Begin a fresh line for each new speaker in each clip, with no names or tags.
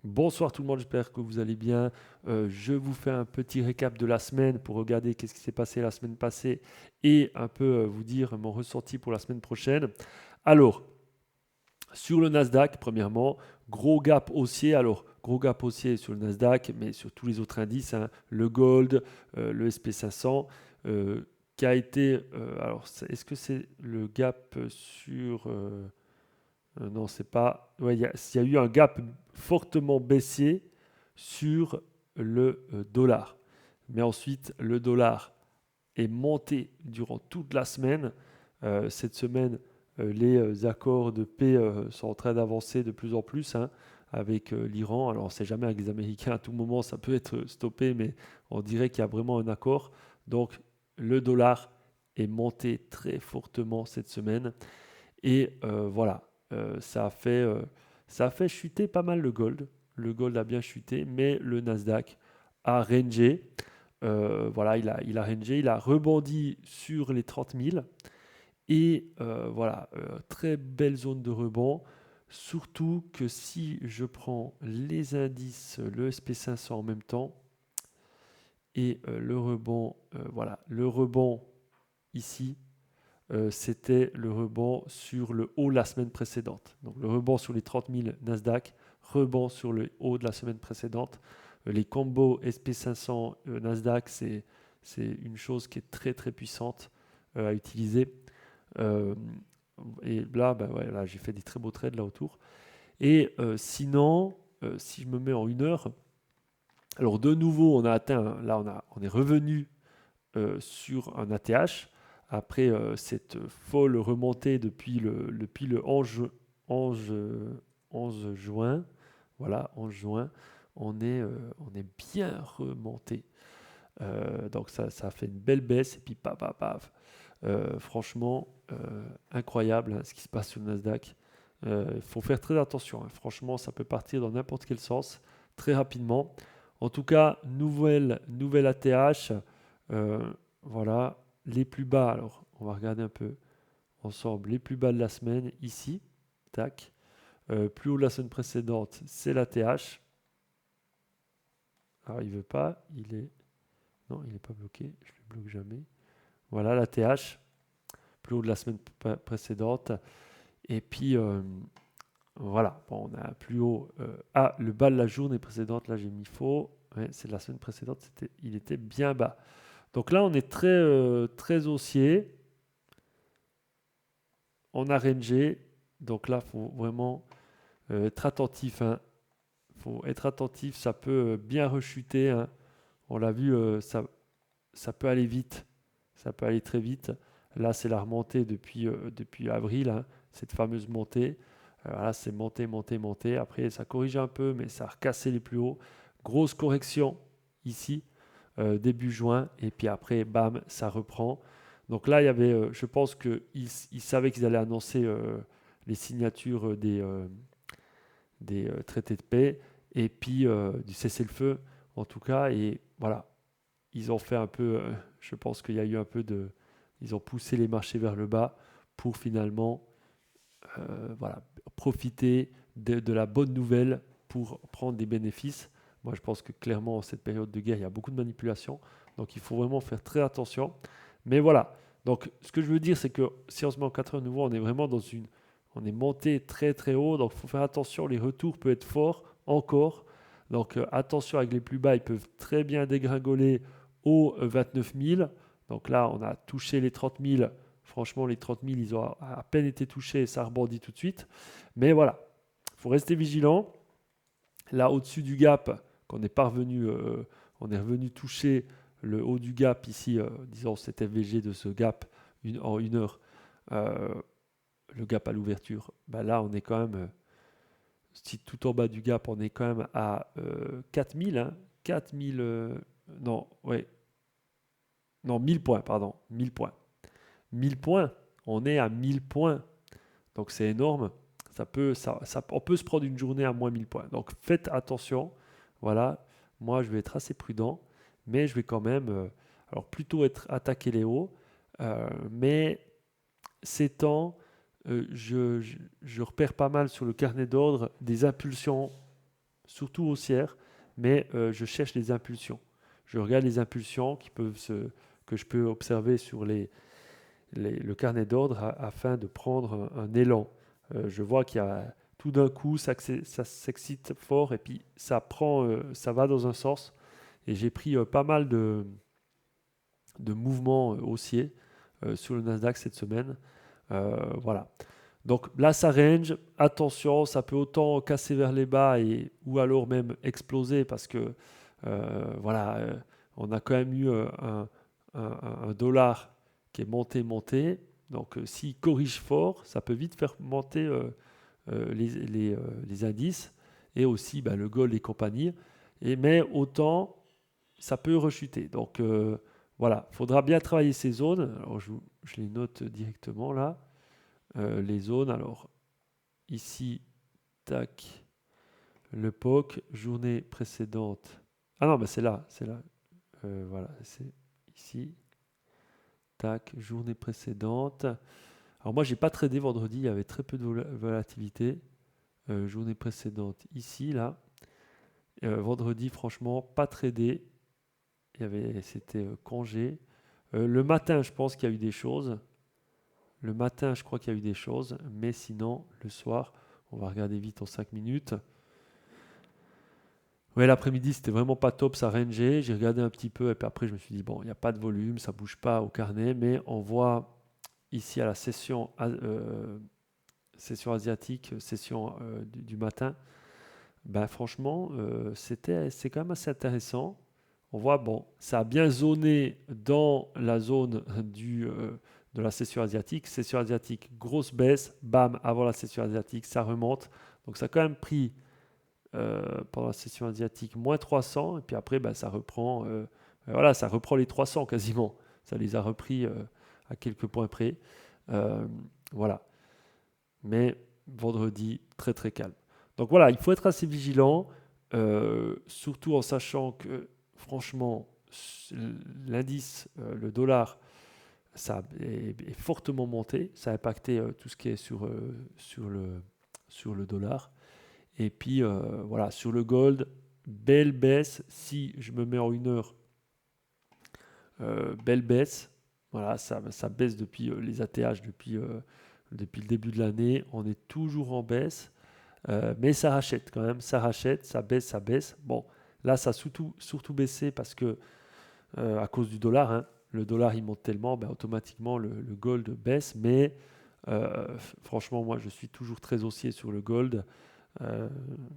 Bonsoir tout le monde, j'espère que vous allez bien. Je vous fais un petit récap de la semaine pour regarder qu'est-ce qui s'est passé la semaine passée et un peu vous dire mon ressenti pour la semaine prochaine. Alors, sur le Nasdaq, premièrement, gros gap haussier. Alors, gros gap haussier sur le Nasdaq, mais sur tous les autres indices, hein, le Gold, le SP 500, qui a été. Alors, est-ce que c'est le gap sur. Non, c'est pas. Ouais, il y a eu un gap fortement baissier sur le dollar. Mais ensuite, le dollar est monté durant toute la semaine. Cette semaine, les accords de paix sont en train d'avancer de plus en plus, hein, avec l'Iran. Alors, on ne sait jamais avec les Américains, à tout moment, ça peut être stoppé, mais on dirait qu'il y a vraiment un accord. Donc, le dollar est monté très fortement cette semaine. Et voilà, ça a fait chuter pas mal le gold. Le gold a bien chuté, mais le Nasdaq a rangé. Voilà, il a rangé, il a rebondi sur les 30 000. Et voilà, très belle zone de rebond. Surtout que si je prends les indices, le SP 500 en même temps, et le rebond, voilà, le rebond ici, c'était le rebond sur le haut de la semaine précédente. Donc le rebond sur les 30 000 Nasdaq, rebond sur le haut de la semaine précédente. Les combos SP 500 Nasdaq, c'est une chose qui est très très puissante à utiliser. Euh, et là, bah ouais, là j'ai fait des très beaux trades là autour. Et sinon, si je me mets en 1 heure, alors de nouveau on a atteint, là on est revenu sur un ATH après cette folle remontée depuis le 11, 11 juin. Voilà, 11 juin, on est bien remonté. Donc ça a fait une belle baisse et puis paf, paf, paf. Franchement, incroyable, hein, ce qui se passe sur le Nasdaq. Il faut faire très attention, hein. Franchement, ça peut partir dans n'importe quel sens très rapidement. En tout cas, nouvelle ATH. Voilà, les plus bas. Alors, on va regarder un peu ensemble les plus bas de la semaine ici. Tac. Plus haut de la semaine précédente, c'est l'ATH. Alors, il veut pas. Il est. Non, il n'est pas bloqué. Je le bloque jamais. Voilà, l'ATH. Plus haut de la semaine précédente. Et puis, voilà. Bon, on a plus haut. Ah, le bas de la journée précédente. Là, j'ai mis faux. Ouais, c'est de la semaine précédente. Il était bien bas. Donc là, on est très haussier. On a rangé. Donc là, il faut vraiment être attentif, hein. Faut être attentif, ça peut bien rechuter, hein. On l'a vu, ça peut aller vite. Ça peut aller très vite. Là, c'est la remontée depuis avril, hein, cette fameuse montée. Là, c'est monté, monté, monté. Après, ça corrige un peu, mais ça a recassé les plus hauts. Grosse correction ici, début juin. Et puis après, bam, ça reprend. Donc là, il y avait, je pense qu'ils savaient qu'ils allaient annoncer les signatures des traités de paix et puis du cessez-le-feu en tout cas. Et voilà, ils ont fait un peu, je pense qu'il y a eu un peu de, ils ont poussé les marchés vers le bas pour finalement voilà, profiter de la bonne nouvelle pour prendre des bénéfices. Moi, je pense que clairement, en cette période de guerre, il y a beaucoup de manipulation. Donc, il faut vraiment faire très attention. Mais voilà. Donc, ce que je veux dire, c'est que si on se met en 4 heures nouveau, on est vraiment dans une. On est monté très très haut. Donc, il faut faire attention. Les retours peuvent être forts encore. Donc, attention avec les plus bas. Ils peuvent très bien dégringoler aux 29 000. Donc là, on a touché les 30 000. Franchement, les 30 000, ils ont à peine été touchés et ça rebondit tout de suite. Mais voilà, il faut rester vigilant. Là, au-dessus du gap, qu'on est parvenu, on est revenu toucher le haut du gap ici, disons cet FVG de ce gap en 1 heure, euh, le gap à l'ouverture. Bah là, on est quand même, si tout en bas du gap, on est quand même à 4000, hein, 4000, non, ouais, non, 1000 points, pardon, 1000 points. 1000 points, on est à 1000 points. Donc c'est énorme. On peut se prendre une journée à moins 1000 points. Donc faites attention. Voilà, moi je vais être assez prudent, mais je vais quand même, alors plutôt être attaquer les hauts. Mais ces temps, je repère pas mal sur le carnet d'ordre des impulsions surtout haussière, mais je cherche les impulsions. Je regarde les impulsions que je peux observer sur le carnet d'ordre afin de prendre un élan. Je vois qu'il y a tout d'un coup, ça s'excite fort et puis ça va dans un sens. Et j'ai pris pas mal de mouvements haussiers sur le Nasdaq cette semaine. Voilà. Donc là, ça range. Attention, ça peut autant casser vers les bas ou alors même exploser parce que voilà, on a quand même eu un dollar qui est monté. Donc s'il corrige fort, ça peut vite faire monter les indices et aussi le gold et compagnie. Mais autant, ça peut rechuter. Donc voilà, il faudra bien travailler ces zones. Alors je les note directement là. Les zones, alors ici, tac, le POC, journée précédente. Ah non, mais c'est là. Voilà, c'est ici. Tac, journée précédente. Alors moi, j'ai pas tradé vendredi, il y avait très peu de volatilité. Journée précédente, ici, là. Vendredi, franchement, pas tradé. C'était congé. Le matin, je pense qu'il y a eu des choses. Le matin, je crois qu'il y a eu des choses. Mais sinon, le soir, on va regarder vite en 5 minutes. Ouais, l'après-midi, c'était vraiment pas top, ça rangeait. J'ai regardé un petit peu et puis après, je me suis dit, bon, il n'y a pas de volume, ça bouge pas au carnet, mais on voit ici à la session asiatique, session du matin, franchement, c'est quand même assez intéressant. On voit, bon, ça a bien zoné dans la zone de la session asiatique. Session asiatique, grosse baisse, bam, avant la session asiatique, ça remonte. Donc ça a quand même pris pendant la session asiatique moins 300 et puis après ça reprend voilà, ça reprend les 300 quasiment, ça les a repris à quelques points près. Voilà, mais vendredi très très calme. Donc voilà, il faut être assez vigilant, surtout en sachant que franchement l'indice, le dollar, ça est fortement monté, ça a impacté tout ce qui est sur le dollar. Et puis voilà, sur le gold, belle baisse. Si je me mets en 1 heure, belle baisse. Voilà, ça baisse depuis les ATH, depuis le début de l'année. On est toujours en baisse. Mais ça rachète quand même, ça rachète, ça baisse, ça baisse. Bon, là, ça a surtout baissé parce que à cause du dollar, hein, le dollar il monte tellement, automatiquement le gold baisse. Mais franchement, moi, je suis toujours très haussier sur le gold.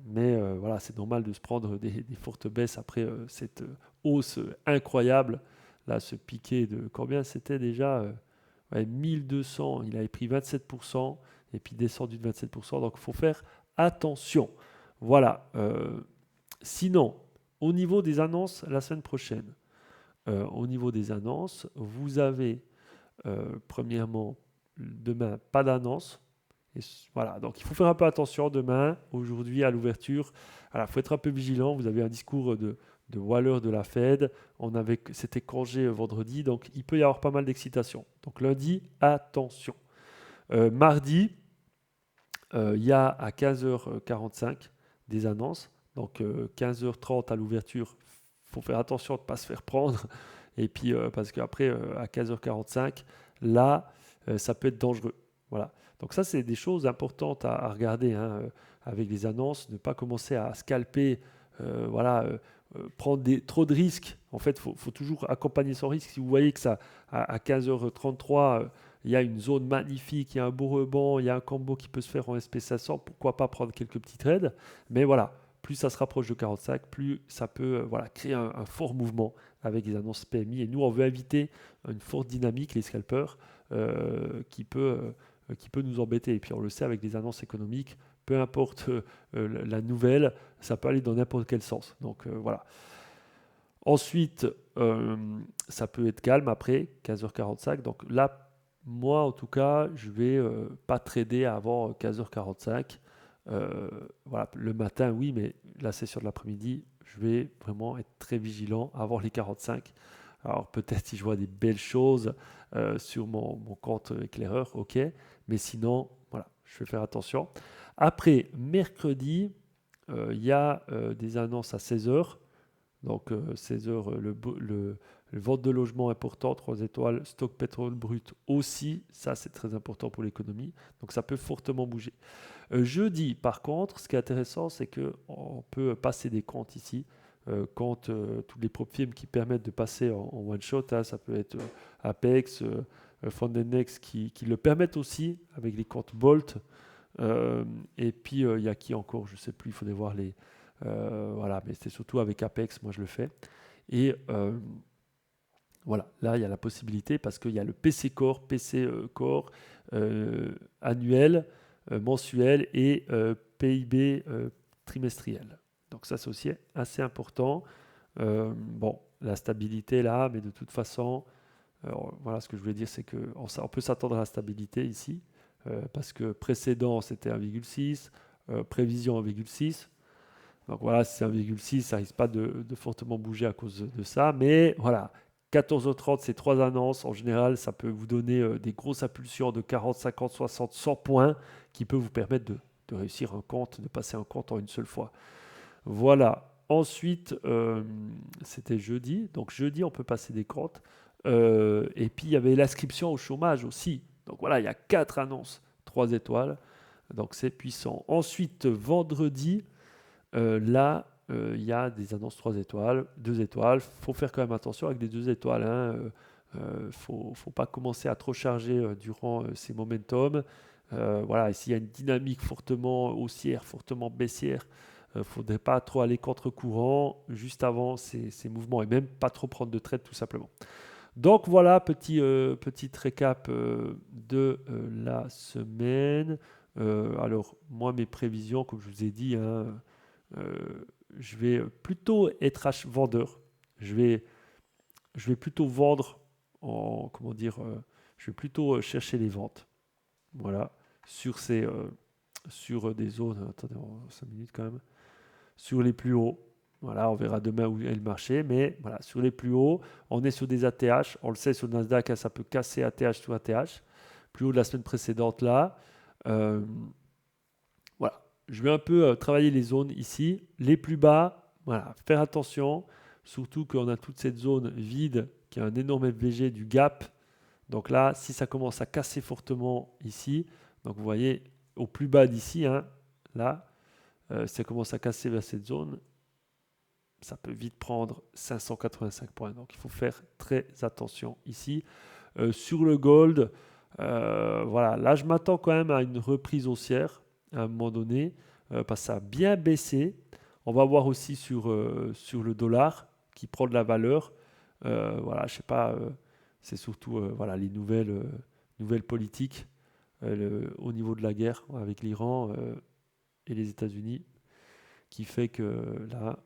Mais voilà, c'est normal de se prendre des fortes baisses après cette hausse incroyable. Là, ce piqué de combien c'était déjà 1200, il avait pris 27% et puis descendu de 27%. Donc, il faut faire attention. Voilà. Sinon, au niveau des annonces la semaine prochaine, au niveau des annonces, vous avez premièrement demain pas d'annonce. Et voilà, donc il faut faire un peu attention demain, aujourd'hui à l'ouverture. Alors, il faut être un peu vigilant. Vous avez un discours de Waller de la Fed. C'était congé vendredi, donc il peut y avoir pas mal d'excitation. Donc lundi, attention. Mardi, il y a à 15h45 des annonces. Donc 15h30 à l'ouverture, il faut faire attention de ne pas se faire prendre. Et puis parce qu'après, à 15h45, là, ça peut être dangereux. Voilà. Donc ça, c'est des choses importantes à regarder hein, avec les annonces. Ne pas commencer à scalper, voilà, prendre trop de risques. En fait, il faut toujours accompagner son risque. Si vous voyez que ça, à 15h33, il y a une zone magnifique, il y a un beau rebond, il y a un combo qui peut se faire en SP500, pourquoi pas prendre quelques petits trades. Mais voilà, plus ça se rapproche de 45, plus ça peut voilà, créer un fort mouvement avec des annonces PMI. Et nous, on veut éviter une forte dynamique, les scalpers, qui peut nous embêter. Et puis on le sait avec des annonces économiques, peu importe la nouvelle, ça peut aller dans n'importe quel sens. Donc voilà. Ensuite, ça peut être calme après 15h45. Donc là, moi, en tout cas, je vais pas trader avant 15h45. Voilà, le matin, oui, mais la session de l'après-midi, je vais vraiment être très vigilant avant les 45. Alors peut-être si je vois des belles choses sur mon compte éclaireur, ok. Mais sinon, voilà, je vais faire attention. Après, mercredi, il y a des annonces à 16 heures. Donc 16 heures, le vente de logement important, 3 étoiles, stock pétrole brut aussi, ça c'est très important pour l'économie, donc ça peut fortement bouger. Jeudi, par contre, ce qui est intéressant, c'est qu'on peut passer des comptes ici, comptes, tous les prop firms qui permettent de passer en one shot, hein, ça peut être Apex, Fondenex qui le permettent aussi avec les comptes Bolt. Et puis il y a qui encore, je ne sais plus, il faudrait voir les... voilà, mais c'est surtout avec Apex, moi je le fais. Et voilà, là il y a la possibilité parce qu'il y a le PC Core, PC Core annuel, mensuel et PIB trimestriel. Donc ça c'est aussi assez important. Bon, la stabilité là, mais de toute façon, voilà ce que je voulais dire, c'est qu'on peut s'attendre à la stabilité ici, parce que précédent c'était 1,6, prévision 1,6. Donc voilà, si c'est 1,6, ça risque pas de fortement bouger à cause de ça. Mais voilà, 14h30, c'est 3 annonces. En général, ça peut vous donner des grosses impulsions de 40, 50, 60, 100 points qui peuvent vous permettre de réussir un compte, de passer un compte en une seule fois. Voilà. Ensuite, c'était jeudi. Donc jeudi, on peut passer des comptes. Et puis, il y avait l'inscription au chômage aussi. Donc voilà, il y a 4 annonces, 3 étoiles. Donc c'est puissant. Ensuite, vendredi, là, il y a des annonces 3 étoiles, 2 étoiles. Il faut faire quand même attention avec des 2 étoiles. Hein. Faut pas commencer à trop charger durant ces momentum. Voilà, et s'il y a une dynamique fortement haussière, fortement baissière, il ne faudrait pas trop aller contre-courant juste avant ces mouvements et même pas trop prendre de trade tout simplement. Donc voilà, petit récap de la semaine. Alors, moi, mes prévisions, comme je vous ai dit, hein, je vais plutôt être vendeur. Je vais plutôt vendre comment dire, je vais plutôt chercher les ventes. Voilà, sur des zones, attendez, 5 minutes quand même, sur les plus hauts. Voilà, on verra demain où est le marché, mais voilà, sur les plus hauts, on est sur des ATH. On le sait, sur le Nasdaq, hein, ça peut casser ATH sur ATH. Plus haut de la semaine précédente là. Euh, voilà, je vais un peu travailler les zones ici. Les plus bas, voilà, faire attention. Surtout qu'on a toute cette zone vide qui a un énorme FVG du gap. Donc là, si ça commence à casser fortement ici, donc vous voyez au plus bas d'ici, hein, là, si ça commence à casser vers cette zone, ça peut vite prendre 585 points. Donc il faut faire très attention ici. Sur le gold, voilà, là je m'attends quand même à une reprise haussière à un moment donné, parce que ça a bien baissé. On va voir aussi sur le dollar qui prend de la valeur. Voilà, je sais pas, c'est surtout voilà, les nouvelles politiques au niveau de la guerre avec l'Iran et les États-Unis qui fait que là,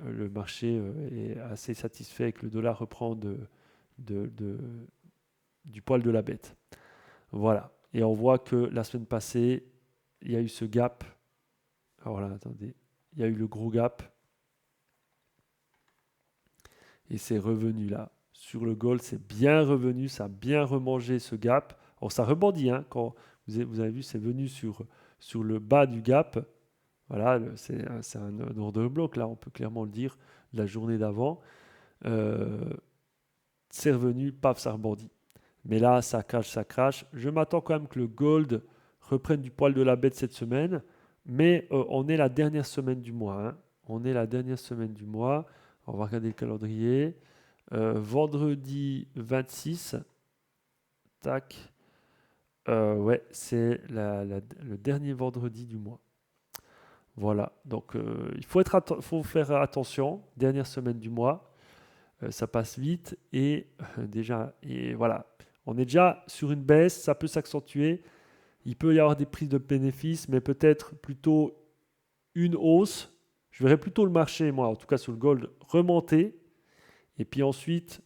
le marché est assez satisfait et que le dollar reprend du poil de la bête. Voilà. Et on voit que la semaine passée, il y a eu ce gap. Alors là, attendez. Il y a eu le gros gap. Et c'est revenu là. Sur le gold, c'est bien revenu. Ça a bien remangé ce gap. Alors ça rebondit. Hein, quand vous avez vu, c'est venu sur le bas du gap. Voilà, c'est un ordre de bloc. Là, on peut clairement le dire. La journée d'avant. C'est revenu, paf, ça rebondit. Mais là, ça crache. Je m'attends quand même que le gold reprenne du poil de la bête cette semaine. Mais on est la dernière semaine du mois. Hein. On est la dernière semaine du mois. On va regarder le calendrier. Vendredi 26. Tac. Ouais, c'est le dernier vendredi du mois. Voilà. Donc, il faut faire attention. Dernière semaine du mois. Ça passe vite et et voilà. On est déjà sur une baisse, ça peut s'accentuer. Il peut y avoir des prises de bénéfices, mais peut-être plutôt une hausse. Je verrais plutôt le marché, moi, en tout cas sur le gold, remonter et puis ensuite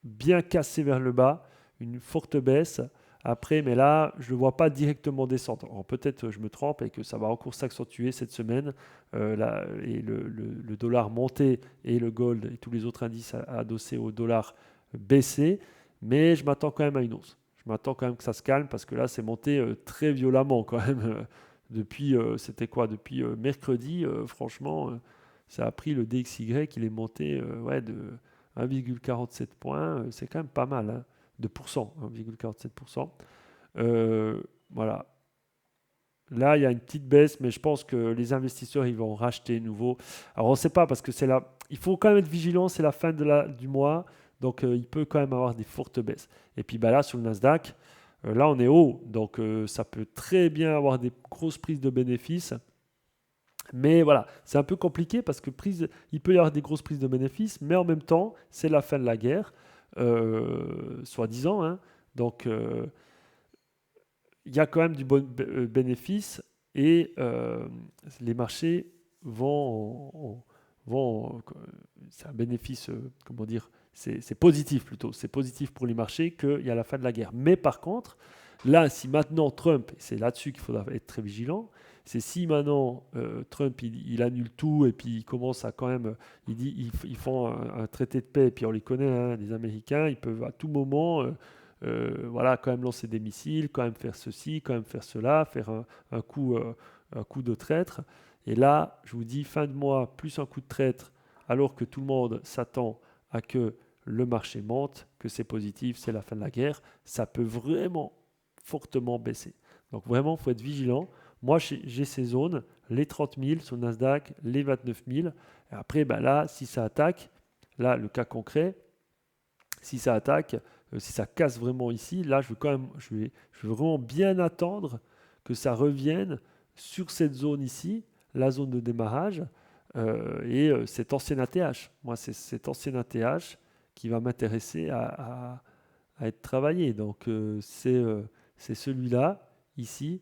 bien casser vers le bas, une forte baisse. Après, mais là, je ne le vois pas directement descendre. Alors, peut-être je me trompe et que ça va encore s'accentuer cette semaine. Là, et le dollar monter et le gold et tous les autres indices adossés au dollar baisser. Mais je m'attends quand même à une hausse. Je m'attends quand même que ça se calme parce que là, c'est monté très violemment quand même. Depuis, c'était quoi? Depuis mercredi, franchement, ça a pris le DXY, il est monté ouais, de 1,47 points. C'est quand même pas mal, hein, de pourcent, 1,47%. Voilà. Là, il y a une petite baisse, mais je pense que les investisseurs, ils vont racheter nouveau. Alors, on ne sait pas parce que c'est là. Il faut quand même être vigilant, c'est la fin du mois. Donc, il peut quand même avoir des fortes baisses. Et puis, bah, là, sur le Nasdaq, là, on est haut. Donc, ça peut très bien avoir des grosses prises de bénéfices. Mais voilà, c'est un peu compliqué parce que il peut y avoir des grosses prises de bénéfices, mais en même temps, c'est la fin de la guerre, soi-disant, hein. Donc, il y a quand même du bon bénéfice et les marchés c'est un bénéfice, comment dire, c'est positif plutôt, c'est positif pour les marchés qu'il y a la fin de la guerre. Mais par contre, là, si maintenant Trump, et c'est là-dessus qu'il faudra être très vigilant, c'est si maintenant Trump il annule tout et puis il commence à quand même, il dit, ils font un traité de paix et puis on les connaît, hein, les Américains, ils peuvent à tout moment voilà, quand même lancer des missiles, quand même faire ceci, quand même faire cela, faire un coup de traître. Et là, je vous dis, fin de mois, plus un coup de traître, alors que tout le monde s'attend à que le marché monte, que c'est positif, c'est la fin de la guerre, ça peut vraiment fortement baisser. Donc vraiment, il faut être vigilant. Moi, j'ai ces zones, les 30 000 sur le Nasdaq, les 29 000. Et après, ben là, si ça attaque, là, le cas concret, si ça attaque, si ça casse vraiment ici, là, je vais vraiment bien attendre que ça revienne sur cette zone ici, la zone de démarrage, et cet ancien ATH. Moi, c'est cet ancien ATH qui va m'intéresser à être travaillé. Donc, c'est celui-là, ici.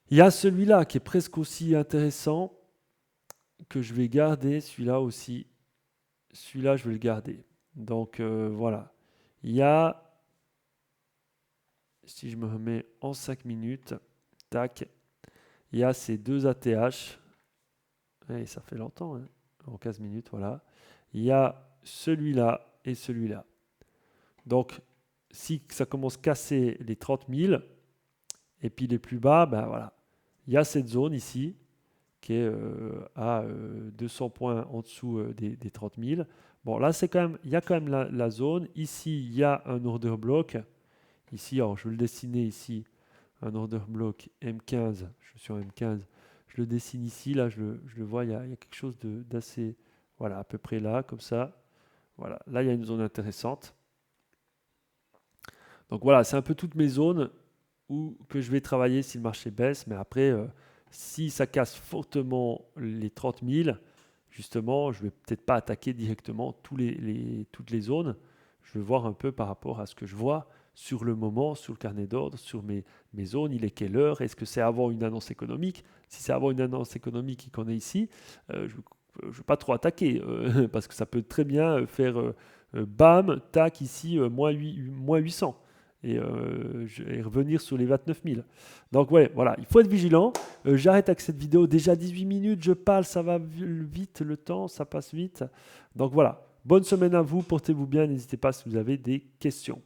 Il y a celui-là qui est presque aussi intéressant, que je vais garder, celui-là aussi. Celui-là, je vais le garder. Donc, voilà. Il y a, si je me remets en 5 minutes, tac, il y a ces deux ATH. Et ça fait longtemps, hein, en 15 minutes, voilà. Il y a celui-là et celui-là. Donc, si ça commence à casser les 30 000, et puis les plus bas, ben voilà. Il y a cette zone ici, qui est à 200 points en dessous des 30 000. Bon, là, il y a quand même la zone. Ici, il y a un order block. Ici, alors, je vais le dessiner ici, un order block M15. Je suis sur M15. Je le dessine ici. Là, je le vois, il y a quelque chose d'assez, voilà, à peu près là, comme ça. Voilà, là, il y a une zone intéressante. Donc voilà, c'est un peu toutes mes zones que je vais travailler si le marché baisse. Mais après, si ça casse fortement les 30 000, justement, je ne vais peut-être pas attaquer directement toutes les zones. Je vais voir un peu par rapport à ce que je vois sur le moment, sur le carnet d'ordre, sur mes zones. Il est quelle heure? Est-ce que c'est avant une annonce économique? Si c'est avant une annonce économique qu'on est ici, je ne veux pas trop attaquer parce que ça peut très bien faire bam, tac, ici, moins 800 et revenir sur les 29 000. Donc ouais, voilà, il faut être vigilant. J'arrête avec cette vidéo, déjà 18 minutes, je parle, ça va vite, le temps, ça passe vite. Donc voilà, bonne semaine à vous, portez-vous bien, n'hésitez pas si vous avez des questions.